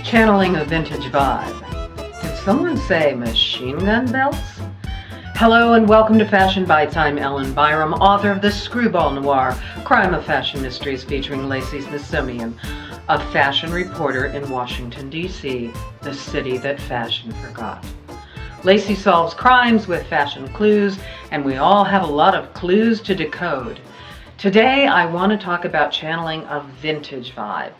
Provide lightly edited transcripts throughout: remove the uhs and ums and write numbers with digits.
Channeling a vintage vibe. Did someone say machine gun belts? Hello and welcome to Fashion Bites. I'm Ellen Byerrum, author of the Screwball Noir, Crime of Fashion Mysteries featuring Lacey Smithsonian, a fashion reporter in Washington, D.C., the city that fashion forgot. Lacey solves crimes with fashion clues, and we all have a lot of clues to decode. Today, I want to talk about channeling a vintage vibe.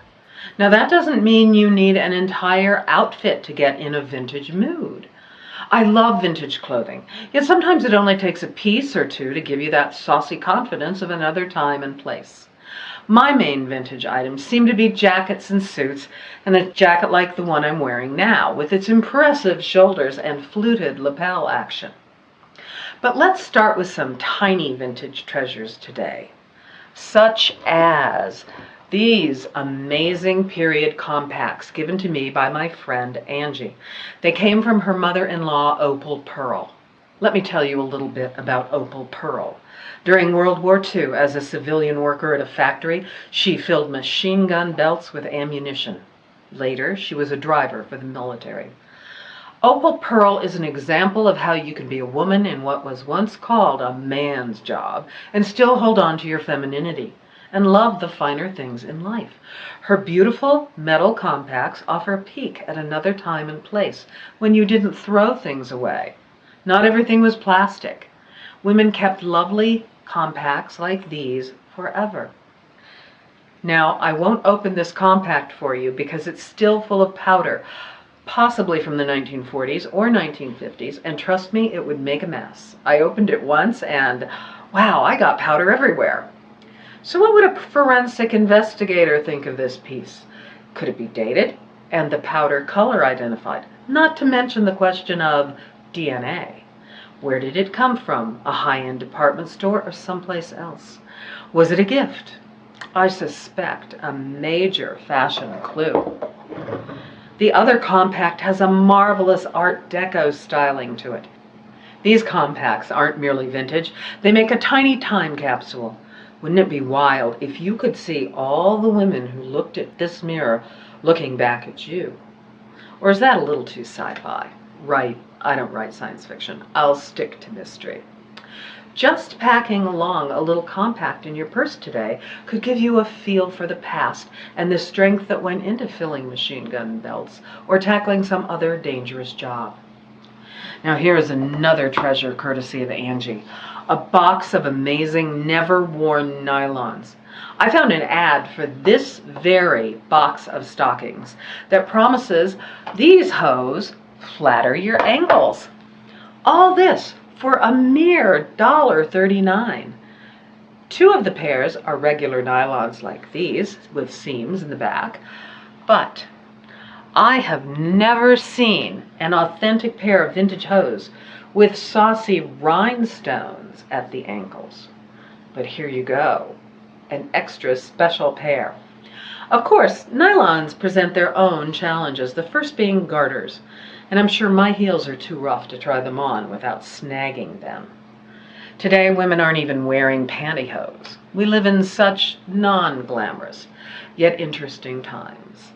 Now, that doesn't mean you need an entire outfit to get in a vintage mood. I love vintage clothing, yet sometimes it only takes a piece or two to give you that saucy confidence of another time and place. My main vintage items seem to be jackets and suits, and a jacket like the one I'm wearing now, with its impressive shoulders and fluted lapel action. But let's start with some tiny vintage treasures today, such as these amazing period compacts given to me by my friend Angie. They came from her mother-in-law, Opal Pearl. Let me tell you a little bit about Opal Pearl. During World War II, as a civilian worker at a factory, she filled machine gun belts with ammunition. Later, she was a driver for the military. Opal Pearl is an example of how you can be a woman in what was once called a man's job and still hold on to your femininity and love the finer things in life. Her beautiful metal compacts offer a peek at another time and place when you didn't throw things away. Not everything was plastic. Women kept lovely compacts like these forever. Now, I won't open this compact for you because it's still full of powder, possibly from the 1940s or 1950s, and trust me, it would make a mess. I opened it once and, wow, I got powder everywhere. So what would a forensic investigator think of this piece? Could it be dated and the powder color identified? Not to mention the question of DNA. Where did it come from? A high-end department store or someplace else? Was it a gift? I suspect a major fashion clue. The other compact has a marvelous Art Deco styling to it. These compacts aren't merely vintage, they make a tiny time capsule. Wouldn't it be wild if you could see all the women who looked at this mirror looking back at you? Or is that a little too sci-fi? Right, I don't write science fiction. I'll stick to mystery. Just packing along a little compact in your purse today could give you a feel for the past and the strength that went into filling machine gun belts or tackling some other dangerous job. Now here is another treasure courtesy of Angie, a box of amazing never-worn nylons. I found an ad for this very box of stockings that promises these hose flatter your ankles. All this for a mere $1.39. Two of the pairs are regular nylons like these with seams in the back, but I have never seen an authentic pair of vintage hose with saucy rhinestones at the ankles. But here you go, an extra special pair. Of course, nylons present their own challenges, the first being garters, and I'm sure my heels are too rough to try them on without snagging them. Today, women aren't even wearing pantyhose. We live in such non-glamorous, yet interesting times.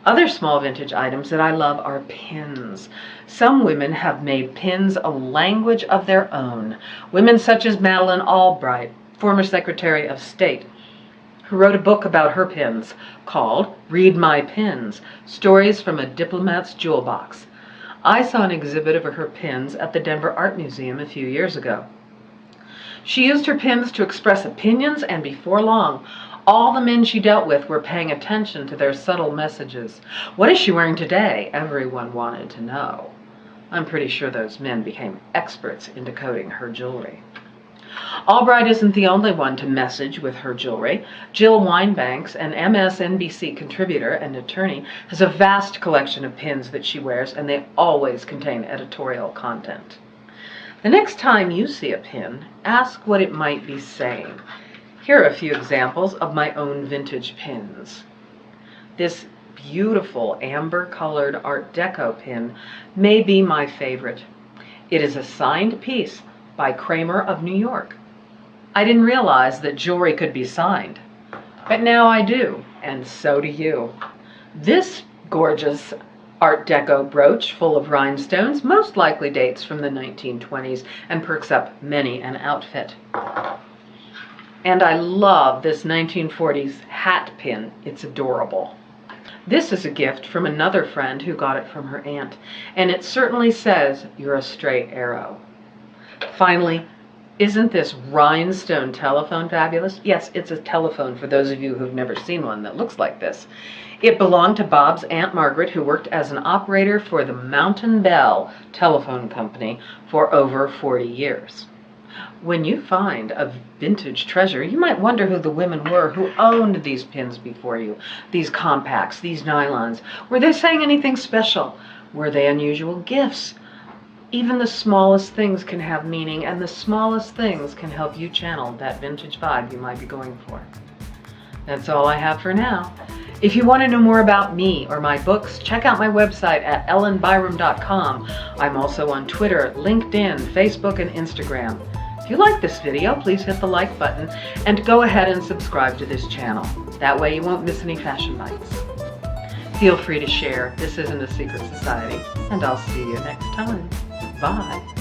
Other small vintage items that I love are pins. Some women have made pins a language of their own. Women such as Madeleine Albright, former Secretary of State, who wrote a book about her pins called Read My Pins, Stories from a Diplomat's Jewel Box. I saw an exhibit of her pins at the Denver Art Museum a few years ago. She used her pins to express opinions, and before long, all the men she dealt with were paying attention to their subtle messages. What is she wearing today? Everyone wanted to know. I'm pretty sure those men became experts in decoding her jewelry. Albright isn't the only one to message with her jewelry. Jill Winebanks, an MSNBC contributor and attorney, has a vast collection of pins that she wears, and they always contain editorial content. The next time you see a pin, ask what it might be saying. Here are a few examples of my own vintage pins. This beautiful amber-colored Art Deco pin may be my favorite. It is a signed piece by Kramer of New York. I didn't realize that jewelry could be signed, but now I do, and so do you. This gorgeous Art Deco brooch full of rhinestones, most likely dates from the 1920s and perks up many an outfit. And I love this 1940s hat pin. It's adorable. This is a gift from another friend who got it from her aunt, and it certainly says, "You're a straight arrow." Finally, isn't this rhinestone telephone fabulous? Yes, it's a telephone for those of you who've never seen one that looks like this. It belonged to Bob's Aunt Margaret, who worked as an operator for the Mountain Bell Telephone Company for over 40 years. When you find a vintage treasure, you might wonder who the women were who owned these pins before you, these compacts, these nylons. Were they saying anything special? Were they unusual gifts? Even the smallest things can have meaning, and the smallest things can help you channel that vintage vibe you might be going for. That's all I have for now. If you want to know more about me or my books, check out my website at ellenbyerrum.com. I'm also on Twitter, LinkedIn, Facebook, and Instagram. If you like this video, please hit the like button and go ahead and subscribe to this channel. That way you won't miss any fashion bites. Feel free to share. This isn't a secret society, and I'll see you next time. Bye.